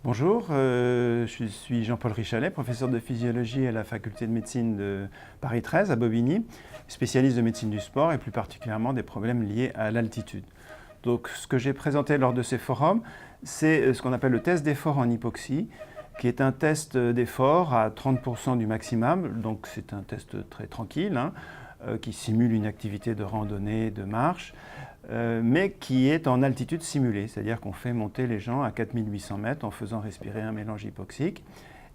Bonjour, je suis Jean-Paul Richalet, professeur de physiologie à la faculté de médecine de Paris 13 à Bobigny, spécialiste de médecine du sport et plus particulièrement des problèmes liés à l'altitude. Donc ce que j'ai présenté lors de ces forums, c'est ce qu'on appelle le test d'effort en hypoxie, qui est un test d'effort à 30% du maximum, donc c'est un test très tranquille, qui simule une activité de randonnée, de marche, mais qui est en altitude simulée, c'est-à-dire qu'on fait monter les gens à 4800 mètres en faisant respirer un mélange hypoxique.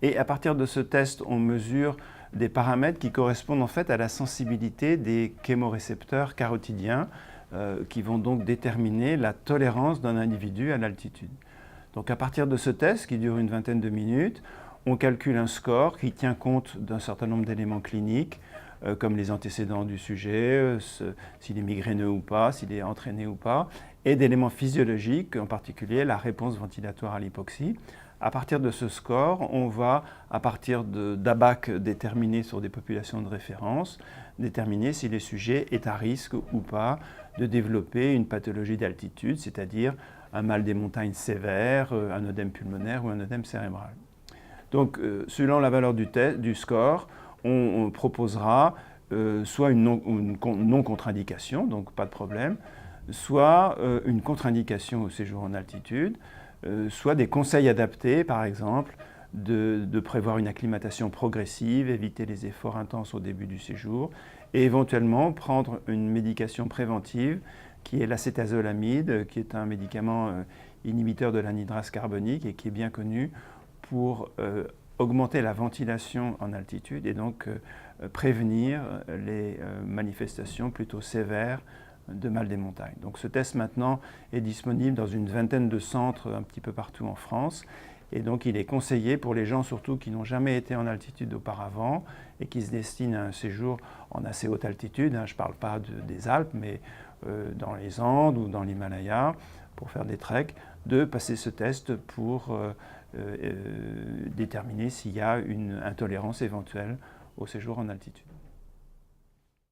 Et à partir de ce test, on mesure des paramètres qui correspondent en fait à la sensibilité des chémorécepteurs carotidiens, qui vont donc déterminer la tolérance d'un individu à l'altitude. Donc à partir de ce test, qui dure une vingtaine de minutes, on calcule un score qui tient compte d'un certain nombre d'éléments cliniques, comme les antécédents du sujet, s'il est migraineux ou pas, s'il est entraîné ou pas, et d'éléments physiologiques, en particulier la réponse ventilatoire à l'hypoxie. À partir de ce score, on va, à partir d'ABAC déterminés sur des populations de référence, déterminer si le sujet est à risque ou pas de développer une pathologie d'altitude, c'est-à-dire un mal des montagnes sévère, un œdème pulmonaire ou un œdème cérébral. Donc, selon la valeur du score, on proposera soit une non-contre-indication, donc pas de problème, soit une contre-indication au séjour en altitude, soit des conseils adaptés, par exemple, de prévoir une acclimatation progressive, éviter les efforts intenses au début du séjour, et éventuellement prendre une médication préventive qui est l'acétazolamide, qui est un médicament inhibiteur de l'anhydrase carbonique et qui est bien connu pour augmenter la ventilation en altitude et donc prévenir les manifestations plutôt sévères de mal des montagnes. Donc ce test maintenant est disponible dans une vingtaine de centres un petit peu partout en France et donc il est conseillé pour les gens surtout qui n'ont jamais été en altitude auparavant et qui se destinent à un séjour en assez haute altitude. Je ne parle pas des Alpes mais dans les Andes ou dans l'Himalaya pour faire des treks, de passer ce test pour déterminer s'il y a une intolérance éventuelle au séjour en altitude.